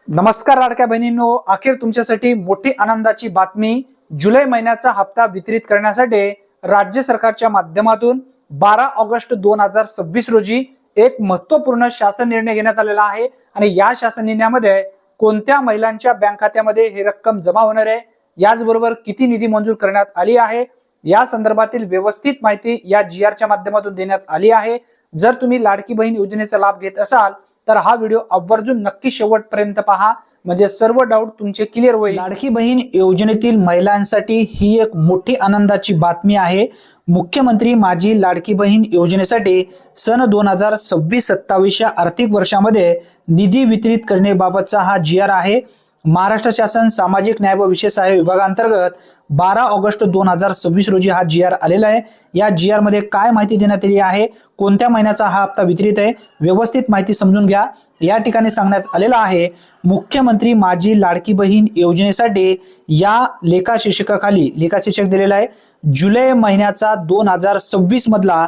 नमस्कार लाडक्या बहिणींनो, अखेर तुमच्यासाठी मोठी आनंदाची बातमी। जुलै महिन्याचा हप्ता वितरित करण्यासाठी राज्य सरकारच्या माध्यमातून 12 ऑगस्ट 2026 रोजी एक महत्त्वपूर्ण शासन निर्णय घेण्यात आलेला आहे। आणि या शासन निर्णयामध्ये कोणत्या महिलांच्या बँक खात्यामध्ये ही रक्कम जमा होणार आहे, याचबरोबर किती निधी मंजूर करण्यात आली आहे, या संदर्भातील व्यवस्थित माहिती या GR च्या माध्यमातून देण्यात आली आहे। जर तुम्ही लाडकी बहीण योजनेचा लाभ घेत असाल तर हा व्हिडिओ आवर्जून नक्की शेवटपर्यंत पहा, म्हणजे सर्व डाऊट तुमचे क्लिअर होईल। लाडकी बहीण योजनेतील महिलांसाठी ही एक मोठी आनंदाची बातमी आहे। मुख्यमंत्री माझी लाडकी बहीण योजनेसाठी सन 2026-27 या आर्थिक वर्षामध्ये निधी वितरित करण्याबाबतचा हा GR आहे। महाराष्ट्र शासन सामाजिक न्याय व विशेष सहाय्य विभागांतर्गत 12 ऑगस्ट 2026 रोजी हा GR आलेला आहे। या GR मध्ये काय माहिती देण्यात आली आहे, कोणत्या महिन्याचा हा हप्ता वितरित आहे, व्यवस्थित माहिती समजून घ्या। या ठिकाणी सांगण्यात आलेला आहे, मुख्यमंत्री माझी लाडकी बहीण योजनेसाठी या लेखा शीर्षकाखाली लेखा शीर्षक दिलेला आहे। जुलै महिन्याचा 2026 मधला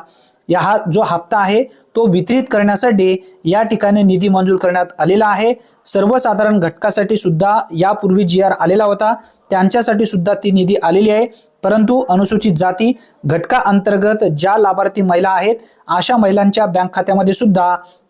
हा जो हप्ता आहे तो वितरित करण्यासाठी या ठिकाणी निधी मंजूर करण्यात आलेला आहे। सर्वसाधारण घटकासाठी सुद्धा यापूर्वी GR आलेला होता, त्यांच्यासाठी सुद्धा ती निधी आलेली आहे। परंतु अनुसूचित जाती घटका अंतर्गत ज्या लाभार्थी महिला आहेत अशा महिलांच्या बँक खात्यामध्ये सुद्धा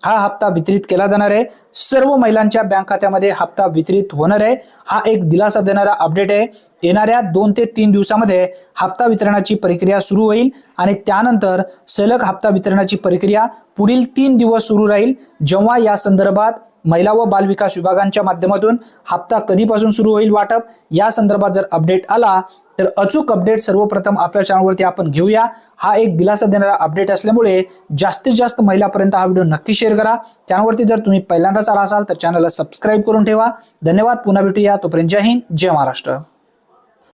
हा हप्ता वितरित केला जाणार आहे। सर्व महिलांच्या बँक खात्यामध्ये हप्ता वितरित होणार आहे। हा एक दिलासा देणारा अपडेट आहे। येणाऱ्या 2 ते 3 दिवसामध्ये हप्ता वितरणाची प्रक्रिया सुरू होईल आणि त्यानंतर सलग हप्ता वितरणाची प्रक्रिया पुढील 3 दिवस सुरू राहील। जेव्हा या संदर्भात महिला व बाल विकास विभागांच्या माध्यमातून हप्ता कधीपासून सुरू होईल वाटप, या संदर्भात जर अपडेट आला तर अचूक अपडेट सर्वप्रथम आपल्या चॅनलवरती आपण घेऊया। हा एक दिलासा देणारा अपडेट असल्यामुळे जास्तीत जास्त महिलांपर्यंत हा व्हिडिओ नक्की शेअर करा। चॅनलवरती जर तुम्ही पहिल्यांदाच आला असाल तर चॅनलला सबस्क्राईब करून ठेवा। धन्यवाद, पुन्हा भेटूया, तोपर्यंत जय हिंद, जय महाराष्ट्र।